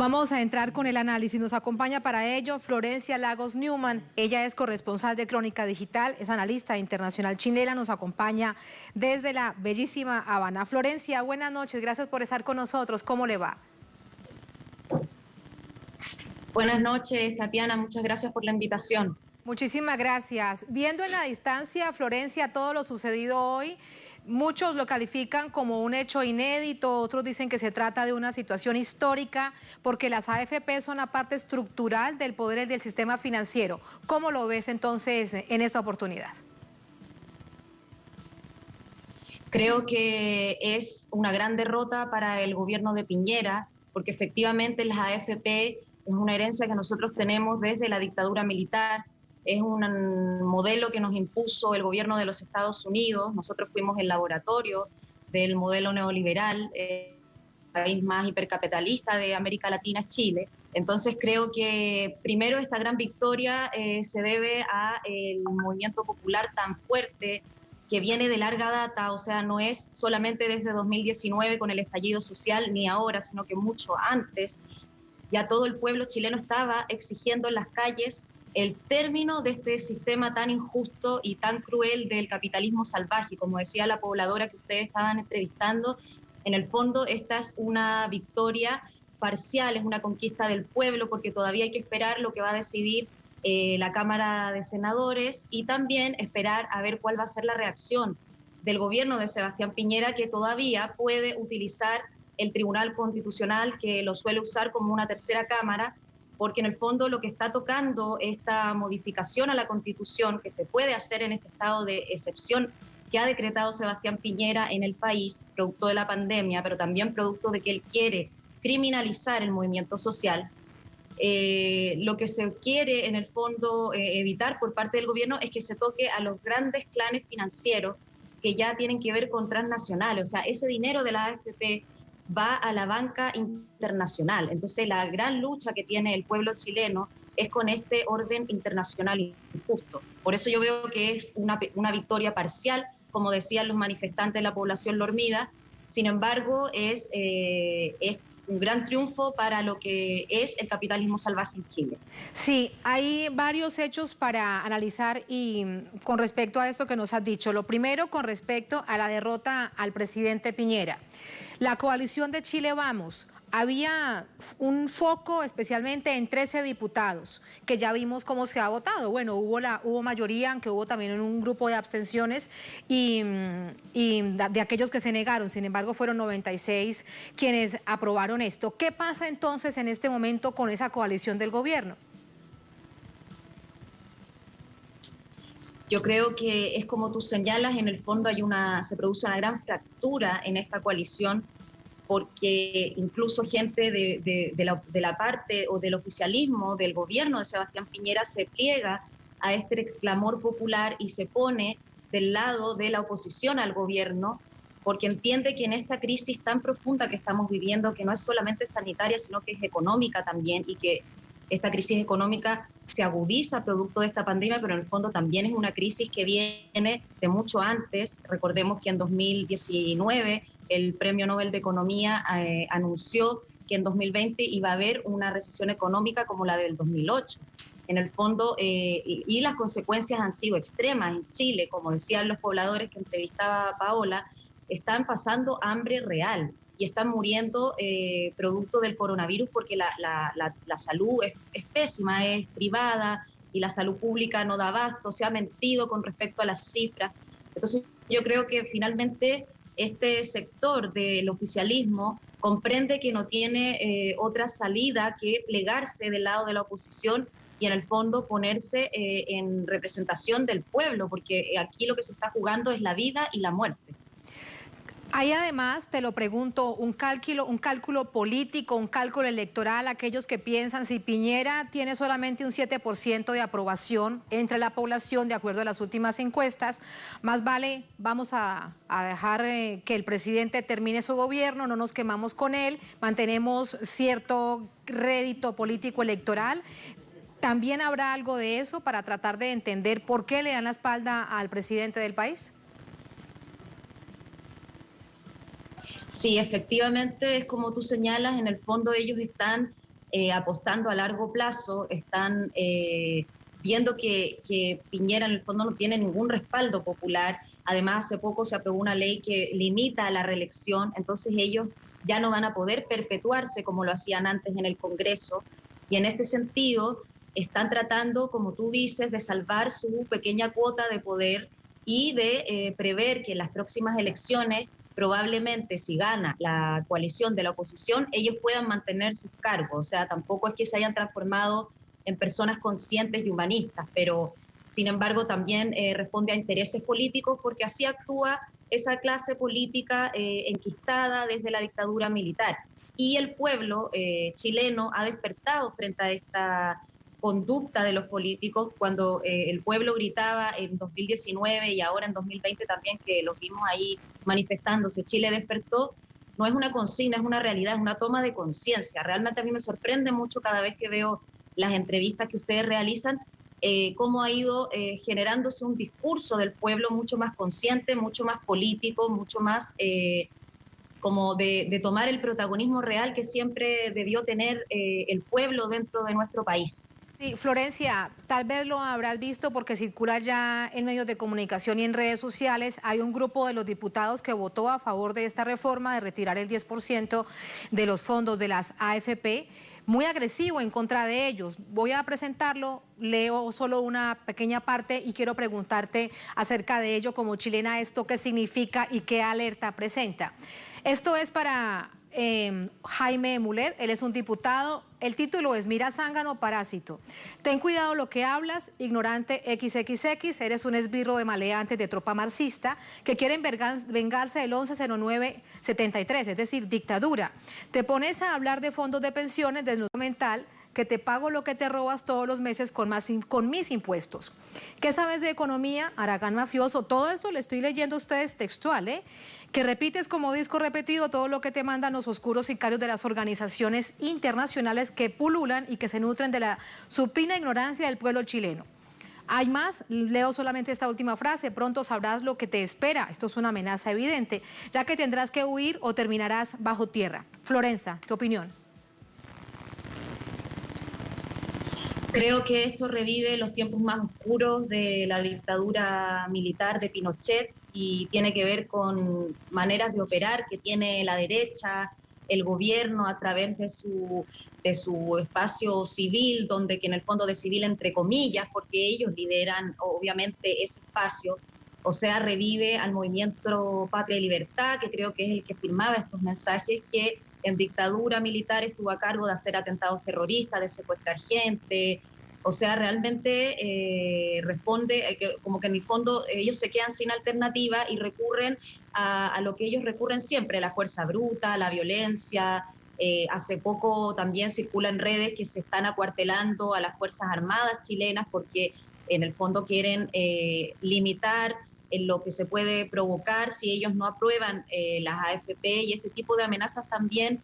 Vamos a entrar con el análisis. Nos acompaña para ello Florencia Lagos Newman. Ella es corresponsal de Crónica Digital, es analista internacional chilena, nos acompaña desde la bellísima Habana. Florencia, buenas noches, gracias por estar con nosotros. ¿Cómo le va? Buenas noches, Tatiana, muchas gracias por la invitación. Muchísimas gracias. Viendo en la distancia, Florencia, todo lo sucedido hoy, muchos lo califican como un hecho inédito, otros dicen que se trata de una situación histórica porque las AFP son una parte estructural del poder del sistema financiero. ¿Cómo lo ves entonces en esta oportunidad? Creo que es una gran derrota para el gobierno de Piñera porque efectivamente las AFP es una herencia que nosotros tenemos desde la dictadura militar. Es un modelo que nos impuso el gobierno de los Estados Unidos. Nosotros fuimos el laboratorio del modelo neoliberal, el país más hipercapitalista de América Latina es Chile. Entonces creo que primero esta gran victoria se debe a el movimiento popular tan fuerte que viene de larga data, o sea, no es solamente desde 2019 con el estallido social ni ahora, sino que mucho antes. Ya todo el pueblo chileno estaba exigiendo en las calles el término de este sistema tan injusto y tan cruel del capitalismo salvaje. Como decía la pobladora que ustedes estaban entrevistando, en el fondo esta es una victoria parcial, es una conquista del pueblo, porque todavía hay que esperar lo que va a decidir la Cámara de Senadores y también esperar a ver cuál va a ser la reacción del gobierno de Sebastián Piñera, que todavía puede utilizar el Tribunal Constitucional, que lo suele usar como una tercera cámara, porque en el fondo lo que está tocando esta modificación a la Constitución que se puede hacer en este estado de excepción que ha decretado Sebastián Piñera en el país, producto de la pandemia, pero también producto de que él quiere criminalizar el movimiento social. Lo que se quiere en el fondo evitar por parte del gobierno es que se toque a los grandes clanes financieros que ya tienen que ver con transnacionales, o sea, ese dinero de la AFP va a la banca internacional. Entonces la gran lucha que tiene el pueblo chileno es con este orden internacional injusto. Por eso yo veo que es una victoria parcial, como decían los manifestantes de la población lormida. Sin embargo, es un gran triunfo para lo que es el capitalismo salvaje en Chile. Sí, hay varios hechos para analizar y con respecto a esto que nos has dicho. Lo primero, con respecto a la derrota al presidente Piñera. La coalición de Chile Vamos, había un foco especialmente en 13 diputados, que ya vimos cómo se ha votado. Bueno, hubo mayoría, aunque hubo también un grupo de abstenciones y de aquellos que se negaron. Sin embargo, fueron 96 quienes aprobaron esto. ¿Qué pasa entonces en este momento con esa coalición del gobierno? Yo creo que es como tú señalas, en el fondo se produce una gran fractura en esta coalición, porque incluso gente de la parte o del oficialismo del gobierno de Sebastián Piñera se pliega a este clamor popular y se pone del lado de la oposición al gobierno, porque entiende que en esta crisis tan profunda que estamos viviendo, que no es solamente sanitaria, sino que es económica también, y que esta crisis económica se agudiza producto de esta pandemia, pero en el fondo también es una crisis que viene de mucho antes. Recordemos que en 2019 el Premio Nobel de Economía anunció que en 2020 iba a haber una recesión económica como la del 2008. En el fondo, y las consecuencias han sido extremas en Chile, como decían los pobladores que entrevistaba Paola, están pasando hambre real y están muriendo producto del coronavirus porque la salud es pésima, es privada y la salud pública no da abasto, se ha mentido con respecto a las cifras. Entonces yo creo que finalmente este sector del oficialismo comprende que no tiene otra salida que plegarse del lado de la oposición y en el fondo ponerse en representación del pueblo, porque aquí lo que se está jugando es la vida y la muerte. Hay además, te lo pregunto, un cálculo político, un cálculo electoral, aquellos que piensan si Piñera tiene solamente un 7% de aprobación entre la población, de acuerdo a las últimas encuestas, más vale, vamos a dejar que el presidente termine su gobierno, no nos quemamos con él, mantenemos cierto rédito político electoral. ¿También habrá algo de eso para tratar de entender por qué le dan la espalda al presidente del país? Sí, efectivamente, es como tú señalas, en el fondo ellos están apostando a largo plazo, están viendo que Piñera en el fondo no tiene ningún respaldo popular. Además, hace poco se aprobó una ley que limita la reelección, entonces ellos ya no van a poder perpetuarse como lo hacían antes en el Congreso. Y en este sentido, están tratando, como tú dices, de salvar su pequeña cuota de poder y de prever que en las próximas elecciones, probablemente si gana la coalición de la oposición, ellos puedan mantener sus cargos. O sea, tampoco es que se hayan transformado en personas conscientes y humanistas, pero sin embargo también responde a intereses políticos, porque así actúa esa clase política enquistada desde la dictadura militar. Y el pueblo chileno ha despertado frente a esta conducta de los políticos cuando el pueblo gritaba en 2019 y ahora en 2020 también, que los vimos ahí manifestándose. Chile despertó. No es una consigna, es una realidad, es una toma de conciencia. Realmente a mí me sorprende mucho cada vez que veo las entrevistas que ustedes realizan, cómo ha ido generándose un discurso del pueblo mucho más consciente, mucho más político, mucho más como de tomar el protagonismo real que siempre debió tener el pueblo dentro de nuestro país. Sí, Florencia, tal vez lo habrás visto porque circula ya en medios de comunicación y en redes sociales. Hay un grupo de los diputados que votó a favor de esta reforma de retirar el 10% de los fondos de las AFP, muy agresivo en contra de ellos. Voy a presentarlo, leo solo una pequeña parte y quiero preguntarte acerca de ello como chilena, esto qué significa y qué alerta presenta. Esto es para Jaime Mulet, él es un diputado. El título es Mira zángano parásito. Ten cuidado lo que hablas, ignorante XXX, eres un esbirro de maleantes de tropa marxista que quieren vengarse del 1109-73, es decir, dictadura. Te pones a hablar de fondos de pensiones, desnudo mental, que te pago lo que te robas todos los meses con mis impuestos. ¿Qué sabes de economía? Aragán mafioso. Todo esto le estoy leyendo a ustedes textual, que repites como disco repetido todo lo que te mandan los oscuros sicarios de las organizaciones internacionales que pululan y que se nutren de la supina ignorancia del pueblo chileno. Hay más, leo solamente esta última frase, pronto sabrás lo que te espera. Esto es una amenaza evidente, ya que tendrás que huir o terminarás bajo tierra. Florencia, ¿tu opinión? Creo que esto revive los tiempos más oscuros de la dictadura militar de Pinochet y tiene que ver con maneras de operar que tiene la derecha, el gobierno a través de su espacio civil, donde que en el fondo de civil entre comillas, porque ellos lideran obviamente ese espacio, o sea, revive al movimiento Patria y Libertad, que creo que es el que firmaba estos mensajes, que en dictadura militar estuvo a cargo de hacer atentados terroristas, de secuestrar gente. O sea, realmente responde como que en el fondo ellos se quedan sin alternativa y recurren a lo que ellos recurren siempre, la fuerza bruta, la violencia. Hace poco también circula en redes que se están acuartelando a las Fuerzas Armadas chilenas porque en el fondo quieren limitar en lo que se puede provocar si ellos no aprueban las AFP, y este tipo de amenazas también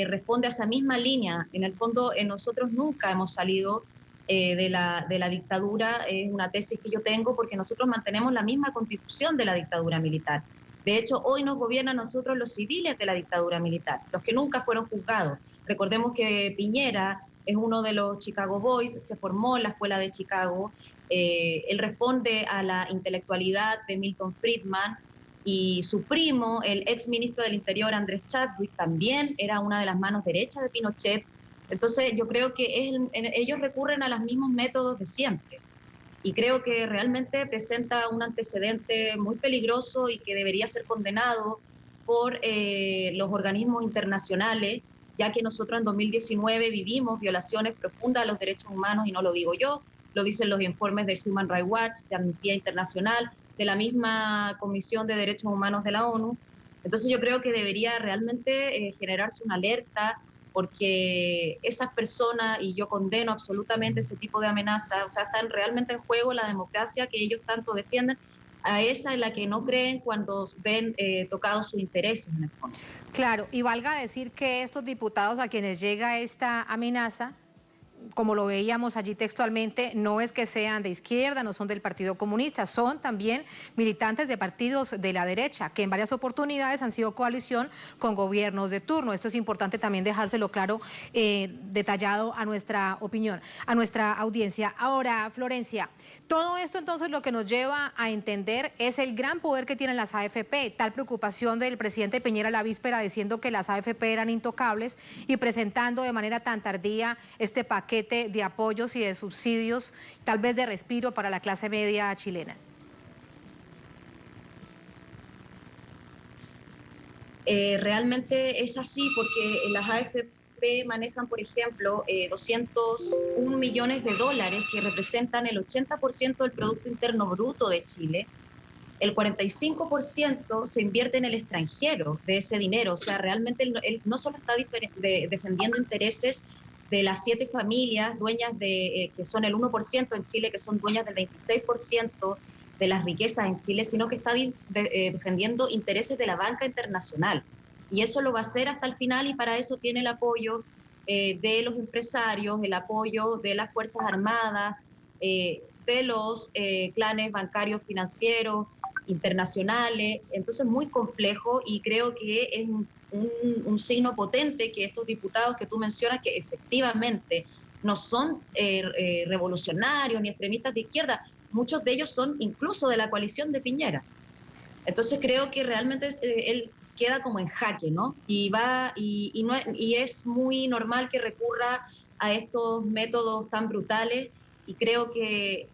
responde a esa misma línea. En el fondo nosotros nunca hemos salido de la dictadura, es una tesis que yo tengo, porque nosotros mantenemos la misma constitución de la dictadura militar. De hecho, hoy nos gobiernan nosotros los civiles de la dictadura militar, los que nunca fueron juzgados. Recordemos que Piñera es uno de los Chicago Boys, se formó en la escuela de Chicago. Él responde a la intelectualidad de Milton Friedman, y su primo, el ex ministro del Interior, Andrés Chadwick, también era una de las manos derechas de Pinochet. Entonces yo creo que ellos recurren a los mismos métodos de siempre, y creo que realmente presenta un antecedente muy peligroso y que debería ser condenado por los organismos internacionales, ya que nosotros en 2019 vivimos violaciones profundas a los derechos humanos, y no lo digo yo, lo dicen los informes de Human Rights Watch, de Amnistía Internacional, de la misma Comisión de Derechos Humanos de la ONU. Entonces yo creo que debería realmente generarse una alerta, porque esas personas, y yo condeno absolutamente ese tipo de amenazas, o sea, están realmente en juego la democracia que ellos tanto defienden, a esa en la que no creen cuando ven tocados sus intereses en el fondo. Claro, y valga decir que estos diputados a quienes llega esta amenaza como lo veíamos allí textualmente, no es que sean de izquierda, no son del Partido Comunista, son también militantes de partidos de la derecha, que en varias oportunidades han sido coalición con gobiernos de turno. Esto es importante también dejárselo claro, detallado a nuestra opinión, a nuestra audiencia. Ahora, Florencia, todo esto entonces lo que nos lleva a entender es el gran poder que tienen las AFP, tal preocupación del presidente Piñera la víspera diciendo que las AFP eran intocables y presentando de manera tan tardía este paquete de apoyos y de subsidios, tal vez de respiro para la clase media chilena. Realmente es así porque las AFP manejan, por ejemplo, 201 millones de dólares que representan el 80% del Producto Interno Bruto de Chile. El 45% se invierte en el extranjero de ese dinero. O sea, realmente él no solo está defendiendo intereses de las 7 familias dueñas de, que son el 1% en Chile, que son dueñas del 26% de las riquezas en Chile, sino que está defendiendo intereses de la banca internacional. Y eso lo va a hacer hasta el final y para eso tiene el apoyo de los empresarios, el apoyo de las Fuerzas Armadas, de los clanes bancarios financieros, internacionales. Entonces muy complejo y creo que es un signo potente que estos diputados que tú mencionas, que efectivamente no son revolucionarios ni extremistas de izquierda, muchos de ellos son incluso de la coalición de Piñera. Entonces creo que realmente él queda como en jaque, ¿no? Y es muy normal que recurra a estos métodos tan brutales y creo que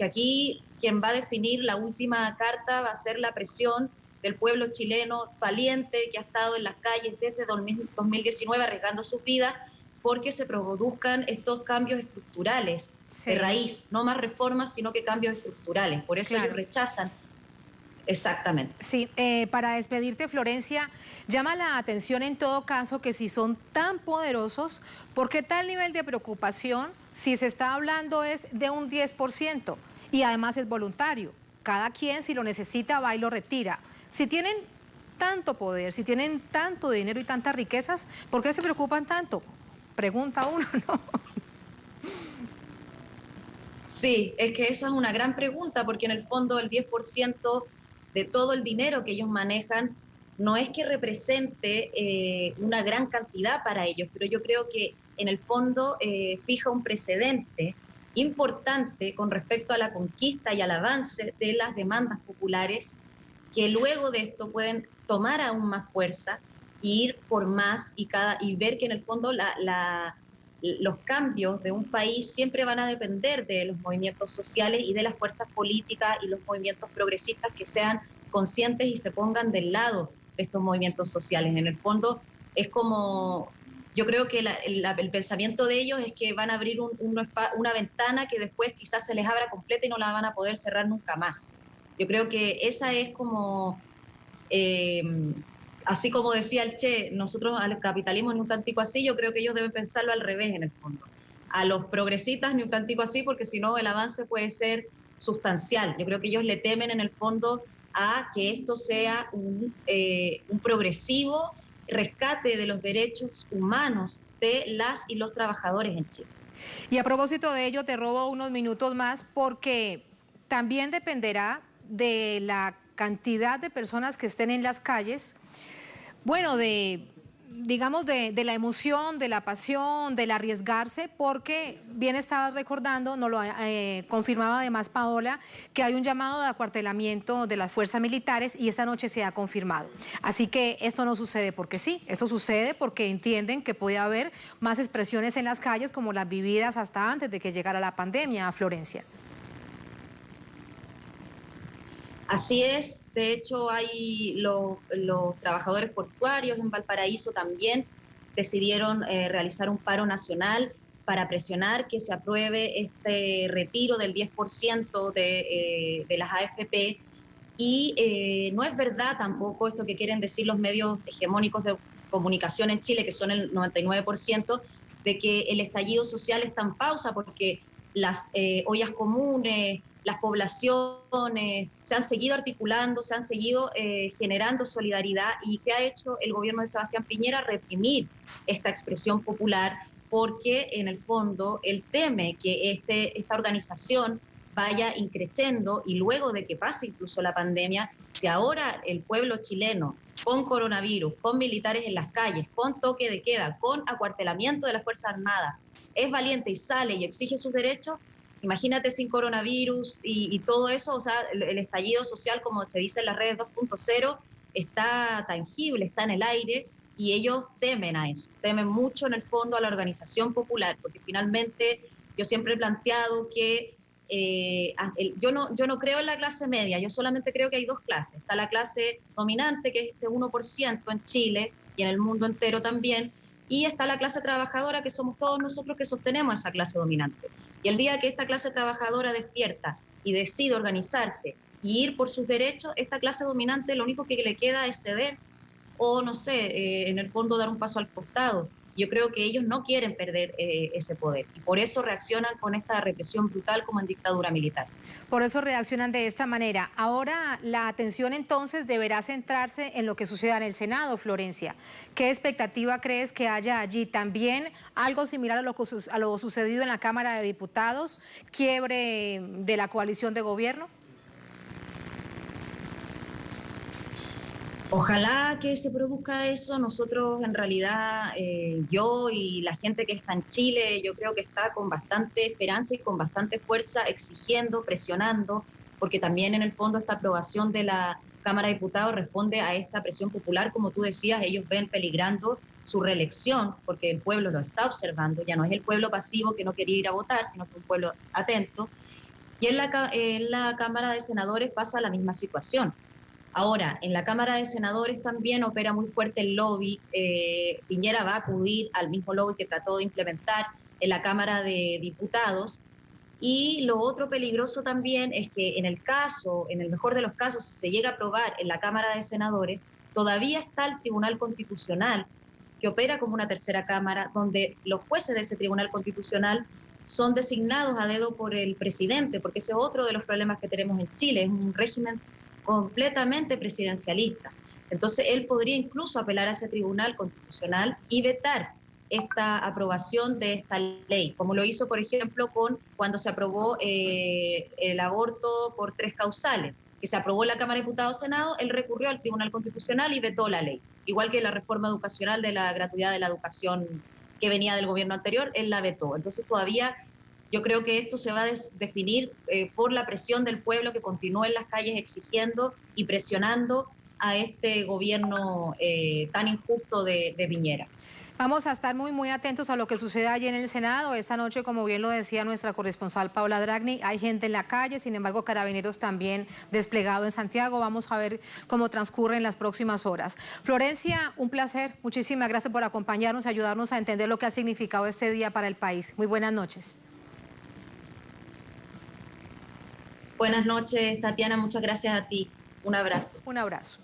aquí quien va a definir la última carta va a ser la presión del pueblo chileno valiente que ha estado en las calles desde 2019 arriesgando sus vidas porque se produzcan estos cambios estructurales de raíz, no más reformas, sino que cambios estructurales. Por eso ellos rechazan. Exactamente. Sí, para despedirte, Florencia, llama la atención en todo caso que si son tan poderosos, ¿por qué tal nivel de preocupación si se está hablando es de un 10%? Y además es voluntario. Cada quien, si lo necesita, va y lo retira. Si tienen tanto poder, si tienen tanto dinero y tantas riquezas, ¿por qué se preocupan tanto? Pregunta uno, ¿no? Sí, es que esa es una gran pregunta, porque en el fondo el 10% de todo el dinero que ellos manejan no es que represente una gran cantidad para ellos, pero yo creo que en el fondo fija un precedente importante con respecto a la conquista y al avance de las demandas populares que luego de esto pueden tomar aún más fuerza e ir por más y ver que en el fondo los cambios de un país siempre van a depender de los movimientos sociales y de las fuerzas políticas y los movimientos progresistas que sean conscientes y se pongan del lado de estos movimientos sociales. En el fondo es como... Yo creo que el pensamiento de ellos es que van a abrir una ventana que después quizás se les abra completa y no la van a poder cerrar nunca más. Yo creo que esa es como, así como decía el Che, nosotros al capitalismo ni un tantico así, yo creo que ellos deben pensarlo al revés en el fondo. A los progresistas ni un tantico así, porque si no el avance puede ser sustancial. Yo creo que ellos le temen en el fondo a que esto sea un progresivo rescate de los derechos humanos de las y los trabajadores en Chile. Y a propósito de ello, te robo unos minutos más porque también dependerá de la cantidad de personas que estén en las calles, bueno, digamos de la emoción, de la pasión, del arriesgarse, porque bien estabas recordando, nos lo confirmaba además Paola, que hay un llamado de acuartelamiento de las fuerzas militares y esta noche se ha confirmado. Así que esto no sucede porque sí, esto sucede porque entienden que puede haber más expresiones en las calles como las vividas hasta antes de que llegara la pandemia, Florencia. Así es, de hecho hay los trabajadores portuarios en Valparaíso también decidieron realizar un paro nacional para presionar que se apruebe este retiro del 10% de las AFP y no es verdad tampoco esto que quieren decir los medios hegemónicos de comunicación en Chile, que son el 99%, de que el estallido social está en pausa porque las ollas comunes, las poblaciones, se han seguido articulando, se han seguido generando solidaridad y ¿qué ha hecho el gobierno de Sebastián Piñera? Reprimir esta expresión popular porque en el fondo él teme que esta organización vaya increciendo y luego de que pase incluso la pandemia, si ahora el pueblo chileno con coronavirus, con militares en las calles, con toque de queda, con acuartelamiento de las Fuerzas Armadas, es valiente y sale y exige sus derechos, imagínate sin coronavirus y todo eso, o sea, el estallido social, como se dice en las redes 2.0, está tangible, está en el aire, y ellos temen a eso, temen mucho en el fondo a la organización popular, porque finalmente yo siempre he planteado que yo no creo en la clase media, yo solamente creo que hay dos clases. Está la clase dominante, que es este 1% en Chile y en el mundo entero también, y está la clase trabajadora, que somos todos nosotros que sostenemos esa clase dominante. Y el día que esta clase trabajadora despierta y decide organizarse y ir por sus derechos, esta clase dominante lo único que le queda es ceder o, no sé, en el fondo dar un paso al costado. Yo creo que ellos no quieren perder ese poder y por eso reaccionan con esta represión brutal como en dictadura militar. Por eso reaccionan de esta manera. Ahora la atención entonces deberá centrarse en lo que suceda en el Senado, Florencia. ¿Qué expectativa crees que haya allí? ¿También algo similar a lo sucedido en la Cámara de Diputados? ¿Quiebre de la coalición de gobierno? Ojalá que se produzca eso. Nosotros en realidad, yo y la gente que está en Chile, yo creo que está con bastante esperanza y con bastante fuerza exigiendo, presionando, porque también en el fondo esta aprobación de la Cámara de Diputados responde a esta presión popular. Como tú decías, ellos ven peligrando su reelección, porque el pueblo lo está observando, ya no es el pueblo pasivo que no quería ir a votar, sino que un pueblo atento. Y en la Cámara de Senadores pasa la misma situación. Ahora, en la Cámara de Senadores también opera muy fuerte el lobby. Piñera va a acudir al mismo lobby que trató de implementar en la Cámara de Diputados. Y lo otro peligroso también es que en el mejor de los casos, si se llega a aprobar en la Cámara de Senadores, todavía está el Tribunal Constitucional, que opera como una tercera cámara, donde los jueces de ese Tribunal Constitucional son designados a dedo por el presidente, porque ese es otro de los problemas que tenemos en Chile, es un régimen completamente presidencialista. Entonces, él podría incluso apelar a ese Tribunal Constitucional y vetar esta aprobación de esta ley, como lo hizo, por ejemplo, cuando se aprobó el aborto por 3 causales, que se aprobó en la Cámara de Diputados Senado, él recurrió al Tribunal Constitucional y vetó la ley. Igual que la reforma educacional de la gratuidad de la educación que venía del gobierno anterior, él la vetó. Entonces, todavía yo creo que esto se va a definir por la presión del pueblo que continúa en las calles exigiendo y presionando a este gobierno tan injusto de Piñera. Vamos a estar muy atentos a lo que sucede allí en el Senado. Esta noche, como bien lo decía nuestra corresponsal Paula Dragni, hay gente en la calle, sin embargo, Carabineros también desplegado en Santiago. Vamos a ver cómo transcurren las próximas horas. Florencia, un placer. Muchísimas gracias por acompañarnos y ayudarnos a entender lo que ha significado este día para el país. Muy buenas noches. Buenas noches, Tatiana. Muchas gracias a ti. Un abrazo. Un abrazo.